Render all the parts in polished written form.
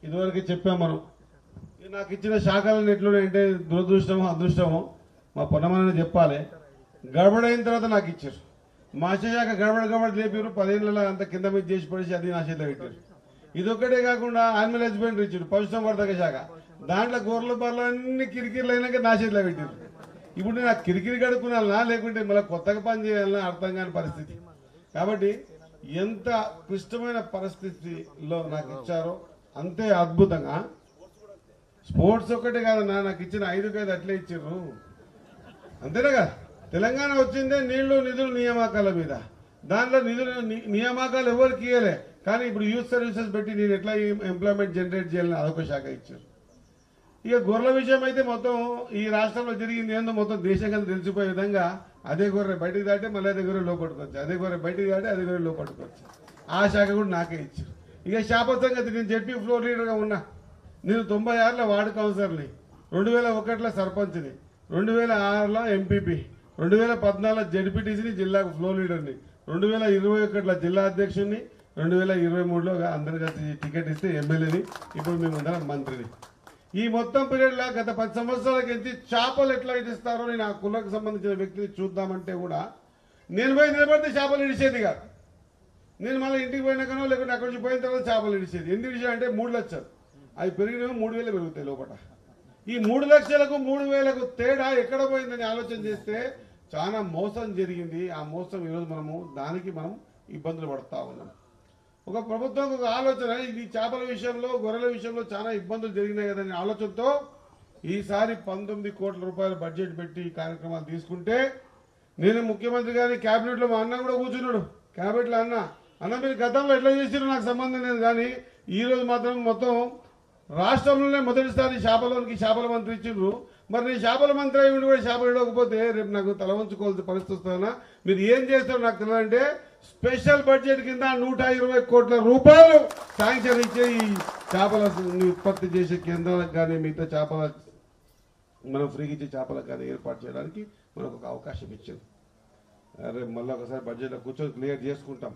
ఇదివరకు చెప్పాం మనం. నాకు ఇచ్చిన శాఖలను ఎట్లుంటే దురదృష్టమో అదృష్టమో మా పొన్నమని చెప్పాలి. గడబడైన తర్వాత నాకు ఇచ్చారు. మత్స్యశాఖ గడబడి లేపారు. 10 ఏళ్ళ అంత కింద మీద చేసి పడేసి అది నా చేతిలో పెట్టారు. ఇదొక్కటే కాకుండా యానిమల్ హస్బెండరీ ఇచ్చారు, పశుసంవర్ధక శాఖ. దాంట్లో గొర్రెల బర్రెలు అన్ని కిరికిరిలు అయినాక నా చేతిలో పెట్టారు. ఇప్పుడు నాకు కిరికిరి కడుక్కున్నా లేకుంటే మళ్ళీ కొత్తగా పని చేయాలన్నా అర్థం కాని పరిస్థితి. కాబట్టి ఎంత క్లిష్టమైన పరిస్థితిలో నాకు ఇచ్చారో అంతే అద్భుతంగా. స్పోర్ట్స్ ఒక్కటే కాదన్నా, నాకు ఇచ్చిన 5 అట్లే ఇచ్చారు. అంతేనా కదా. తెలంగాణ వచ్చిందే నీళ్లు నిధులు నియామకాల మీద. దాంట్లో నిధులు నియామకాలు ఎవరికి ఇవ్వలే. కానీ ఇప్పుడు యూత్ సర్వీసెస్ పెట్టి నేను ఎట్లా ఎంప్లాయ్మెంట్ జనరేట్ చేయాలని అదొక శాఖ ఇచ్చారు. ఇక గొర్రెల విషయం అయితే మొత్తం ఈ రాష్ట్రంలో జరిగింది ఏందో మొత్తం దేశం కదా తెలిసిపోయే విధంగా అదే గొర్రె బయటికి దాటే మళ్ళీ అదే గొర్రె లోపట్టుకోవచ్చు, అదే గొర్రె బయటికి దాటే అదే గొర్రె లోపట్టుకోవచ్చు. ఆ శాఖ కూడా నాకే ఇచ్చారు. ఇక శాప సంగతి, నేను జెడ్పీ ఫ్లోర్ లీడర్గా ఉన్నా. నేను 96లో వార్డు కౌన్సిలర్ని, 2001లో సర్పంచ్ని, 2006లో ఎంపీపీ, 2014లో జెడ్పీటీసీని, జిల్లాకు ఫ్లోర్ లీడర్ని, 2021లో జిల్లా అధ్యక్షుడిని, 2023లో అందరు కలిసి టికెట్ ఇస్తే ఎమ్మెల్యేని, ఇప్పుడు మేము అందరం మంత్రిని. ఈ మొత్తం పీరియడ్లో గత 10 సంవత్సరాలకి చేపలు ఎట్లా ఇడిస్తారో నేను ఆ కులకు సంబంధించిన వ్యక్తిని చూద్దామంటే కూడా నేను పోయి నిలబడితే చేపలు ఇడిచేది కాదు. నేను మళ్ళీ ఇంటికి పోయినాకనో లేకుంటే అక్కడి నుంచి పోయిన తర్వాత చేపలు ఇడిచేది. ఎందుకు ఇడిచా అంటే 3 లక్షలు, అవి పెరిగినవి 3000 పెరుగుతాయి లోపల. ఈ 3 లక్షలకు 3000కు తేడా ఎక్కడ పోయిందని ఆలోచన చేస్తే చాలా మోసం జరిగింది. ఆ మోసం ఈరోజు దానికి మనం ఇబ్బందులు పడతా ఉన్నాం. ఒక ప్రభుత్వం ఒక ఆలోచన, ఇది చేపల విషయంలో గొర్రెల విషయంలో చాలా ఇబ్బందులు జరిగినాయి కదనే ఆలోచనతో ఈసారి 19 కోట్ల రూపాయల బడ్జెట్ పెట్టి ఈ కార్యక్రమాలు తీసుకుంటే, నేను ముఖ్యమంత్రి గారి క్యాబినెట్లో మా అన్న కూడా కూర్చున్నాడు. క్యాబినెట్లో అన్న మీరు గతంలో ఎట్లా చేసినా నాకు సంబంధం లేదు, కానీ ఈరోజు మాత్రం మొత్తం రాష్ట్రంలోనే మొదటిసారి చేపల మంత్రి ఇచ్చిండ్రు. మరి నేను చేపల మంత్రి అయి ఉండి కూడా చేపలు ఇవ్వకపోతే రేపు నాకు తల వంచుకోవాల్సిన పరిస్థితి వస్తుందన్నా. మీరు ఏం చేస్తారో నాకు తెలియాలంటే స్పెషల్ బడ్జెట్ కింద 120 కోట్ల రూపాయలు శాంక్షన్ ఇచ్చే ఈ చేపల ఉత్పత్తి చేసే కేంద్రాలకు కానీ మిగతా చేపల మనం ఫ్రీగా ఇచ్చే చేపలకు కానీ ఏర్పాటు చేయడానికి మనకు ఒక అవకాశం ఇచ్చింది. రేపు మళ్ళీ ఒకసారి బడ్జెట్లో కూర్చొని క్లియర్ చేసుకుంటాం.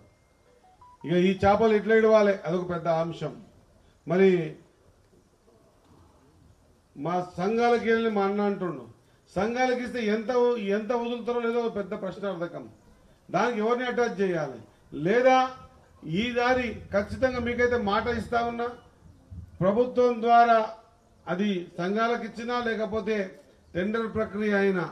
ఇక ఈ చేపలు ఇట్లా ఇవ్వాలి, అదొక పెద్ద అంశం. మరి మా సంఘాలకు వెళ్ళి మా అన్న అంటుండు, సంఘాలకు ఇస్తే ఎంత వదులుతారో లేదో పెద్ద ప్రశ్నార్థకం. దానికి ఎవరిని అటాచ్ చేయాలి లేదా ఈ దారి ఖచ్చితంగా మీకైతే మాట ఇస్తా ఉన్నా, ప్రభుత్వం ద్వారా అది సంఘాలకు ఇచ్చినా లేకపోతే టెండర్ ప్రక్రియ అయినా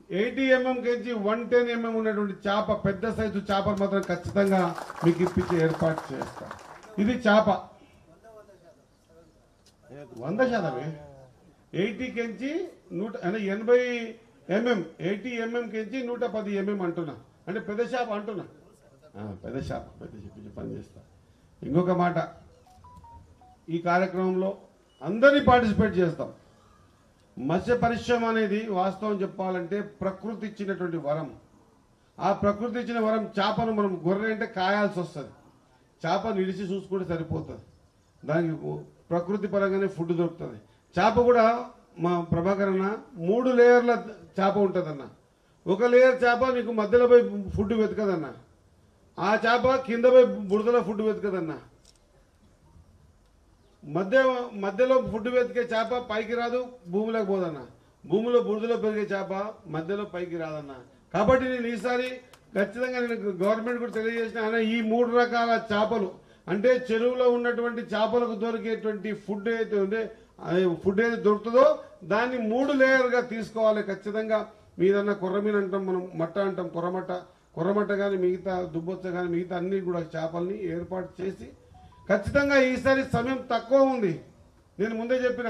80 mm నుంచి 110 mm ఉన్నటువంటి చేప, పెద్ద సైజు చేపలు మాత్రం ఖచ్చితంగా మీకు ఇప్పించి ఏర్పాటు చేస్తాం. ఇది చేప 100%. 80 కెంచి 80 mm, 80 mm కెంచి 110 mm అంటున్నా. అంటే పెద్ద చేప అంటున్నా, పెద్ద చేప చెప్పి పని చేస్తా. ఇంకొక మాట, ఈ కార్యక్రమంలో అందరినీ పార్టిసిపేట్ చేస్తాం. మత్స్య పరిశ్రమ అనేది వాస్తవం చెప్పాలంటే ప్రకృతి ఇచ్చినటువంటి వరం. ఆ ప్రకృతి ఇచ్చిన వరం చేపను మనం గొర్రె అంటే కాయాల్సి వస్తుంది. చేపను ఇడిచి చూసుకుంటే సరిపోతుంది. దానికి ప్రకృతి పరంగానే ఫుడ్ దొరుకుతుంది. చేప కూడా మా ప్రభాకర్ అన్న 3 లేయర్ల చేప ఉంటుందన్న. ఒక లేయర్ చేప నీకు మధ్యలో పోయి ఫుడ్ వెతకదన్న, ఆ చేప కింద పోయి బురదలో ఫుడ్ వెతకదన్న. మధ్యలో ఫుడ్ వెతికే చేప పైకి రాదు, భూమిలోకి పోదన్న. భూమిలో బురదలో పెరిగే చేప మధ్యలో పైకి రాదన్న. కాబట్టి నేను ఈసారి ఖచ్చితంగా నేను గవర్నమెంట్ కూడా తెలియజేసిన, ఆయన ఈ 3 రకాల చేపలు అంటే చెరువులో ఉన్నటువంటి చేపలకు దొరికేటువంటి ఫుడ్ అయితే ఉంటే ఫుడ్ ఏది దొరుకుతుందో దాన్ని 3 లేయర్గా తీసుకోవాలి ఖచ్చితంగా. మీదన్న కొర్రమీన అంటాం, మనం మట్ట అంటాం, కొర్రమట్ట కానీ మిగతా దుబ్బొచ్చ కానీ మిగతా అన్ని కూడా చేపల్ని ఏర్పాటు చేసి ఖచ్చితంగా ఈసారి సమయం తక్కువ ఉంది. నేను ముందే చెప్పిన,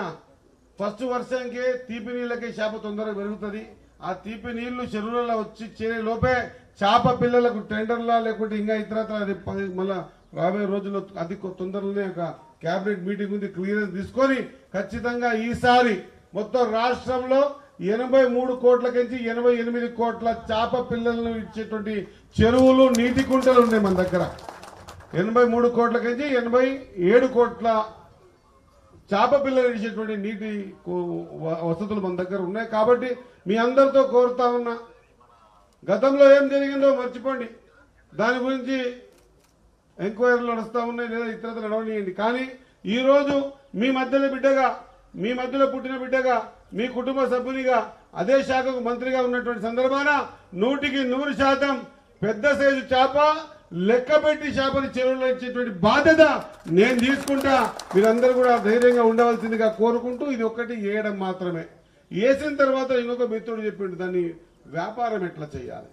ఫస్ట్ వర్షంకే తీపి నీళ్ళకే చేప తొందరగా పెరుగుతుంది. ఆ తీపి నీళ్లు చెరువులలో వచ్చి చేరే లోపే చేప పిల్లలకు టెండర్లా లేకుంటే ఇంకా ఇతరత్ర మళ్ళీ రాబోయే రోజుల్లో అతి తొందరలోనే ఒక క్యాబినెట్ మీటింగ్ ఉంది, క్లియరెన్స్ తీసుకొని ఖచ్చితంగా ఈసారి మొత్తం రాష్ట్రంలో 83 కోట్ల నుంచి 88 కోట్ల చేప పిల్లలను ఇచ్చేటువంటి చెరువులు, నీటి కుంటలు ఉన్నాయి మన దగ్గర. 83 కోట్ల నుంచి 87 కోట్ల చేప పిల్లలు ఇచ్చేటువంటి నీటి వసతులు మన దగ్గర ఉన్నాయి. కాబట్టి మీ అందరితో కోరుతా ఉన్నా, గతంలో ఏం జరిగిందో మర్చిపోండి, దాని గురించి ఎంక్వైరీలు నడుస్తూ ఉన్నాయి లేదా ఇతరత్ర నడవనియండి. కానీ ఈరోజు మీ మధ్యలో బిడ్డగా, మీ మధ్యలో పుట్టిన బిడ్డగా, మీ కుటుంబ సభ్యునిగా అదే శాఖకు మంత్రిగా ఉన్నటువంటి సందర్భాన 100% పెద్ద సైజు చేప లెక్కపెట్టి చేపని చెరువులో ఇచ్చేటువంటి బాధ్యత నేను తీసుకుంటా. మీరందరూ కూడా ధైర్యంగా ఉండవలసిందిగా కోరుకుంటూ, ఇది ఒక్కటి వేయడం మాత్రమే. వేసిన తర్వాత ఇంకొక మిత్రుడు చెప్పిండు దాన్ని వ్యాపారం ఎట్లా చేయాలి.